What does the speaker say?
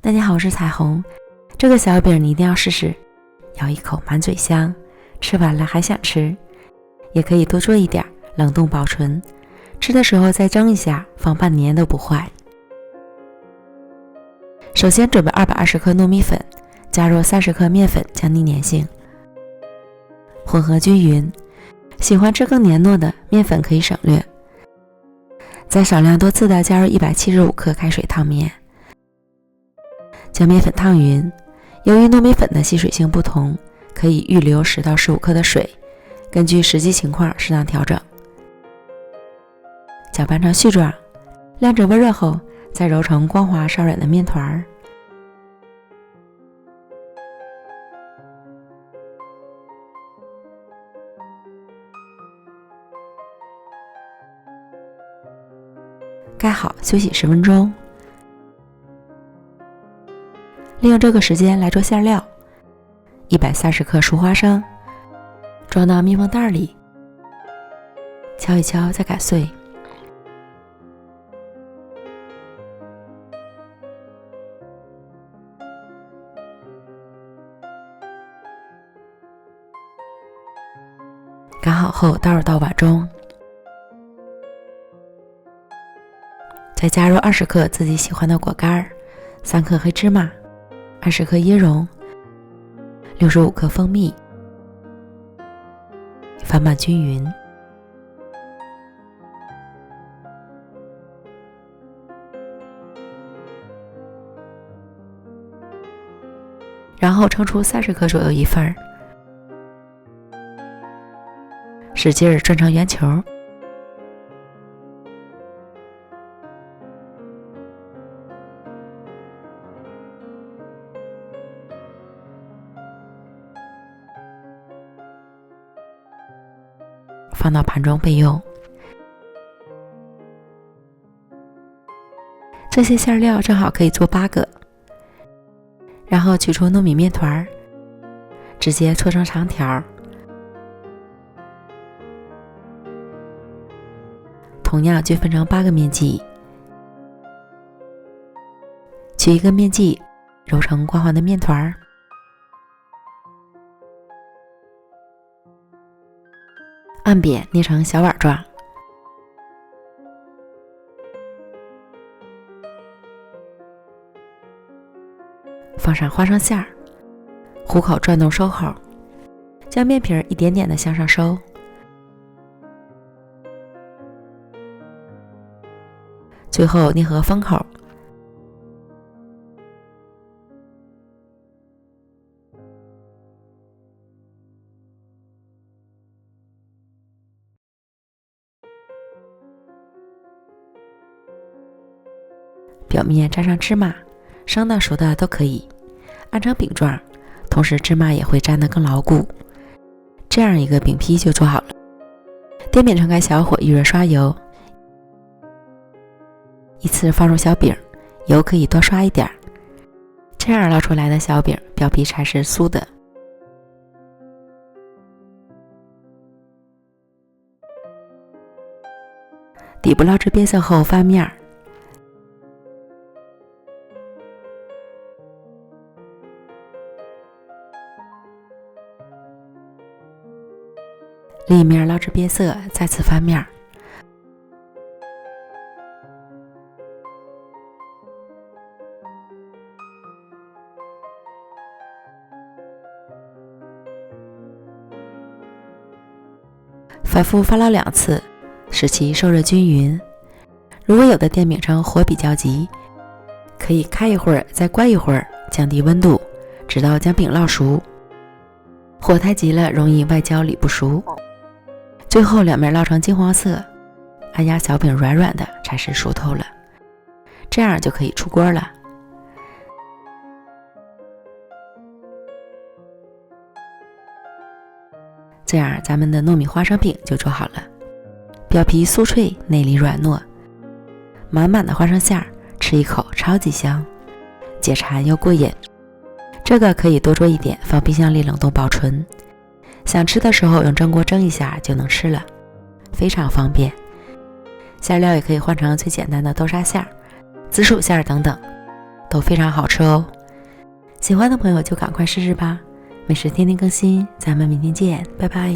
大家好，我是彩虹。这个小饼你一定要试试，咬一口满嘴香，吃完了还想吃。也可以多做一点，冷冻保存，吃的时候再蒸一下，放半年都不坏。首先准备220克糯米粉，加入30克面粉，降低粘性，混合均匀。喜欢吃更黏糯的面粉可以省略。再少量多次的加入175克开水烫面，将面粉烫匀。由于糯米粉的吸水性不同，可以预留10到15克的水，根据实际情况适当调整。搅拌成絮状，晾着温热后，再揉成光滑稍软的面团。盖好，休息10分钟。利用这个时间来做馅料，130克熟花生，装到密封袋里，敲一敲再擀碎。擀好后倒入到碗中，再加入20克自己喜欢的果干，3克黑芝麻，20克椰蓉，65克蜂蜜，翻拌均匀。然后盛出30克左右一份，使劲转成圆球。放到盘中备用。这些馅料正好可以做8个，然后取出糯米面团，直接搓成长条。同样均分成8个面剂，取一个面剂，揉成光滑的面团，按扁捏成小碗状，放上花生馅，虎口转动收口，将面皮一点点的向上收，最后捏合封口。表面沾上芝麻，生的熟的都可以，按成饼状，同时芝麻也会粘得更牢固。这样一个饼坯就做好了。电饼撑开小火，预热刷油，依次放入小饼，油可以多刷一点，这样捞出来的小饼表皮才是酥的。底部捞至变色后翻面，另一面捞至变色，再次翻面。反复翻捞2次，使其受热均匀。如果有的电饼铛火比较急，可以开一会儿再关一会儿，降低温度，直到将饼烙熟。火太急了，容易外焦里不熟。最后两面烙成金黄色，按压小饼软软的才是熟透了，这样就可以出锅了。这样咱们的糯米花生饼就做好了，表皮酥脆，内里软糯，满满的花生馅，吃一口超级香，解馋又过瘾。这个可以多做一点，放冰箱里冷冻保存，想吃的时候用蒸锅蒸一下就能吃了，非常方便。馅料也可以换成最简单的豆沙馅、紫薯馅等等，都非常好吃哦。喜欢的朋友就赶快试试吧。美食天天更新，咱们明天见，拜拜。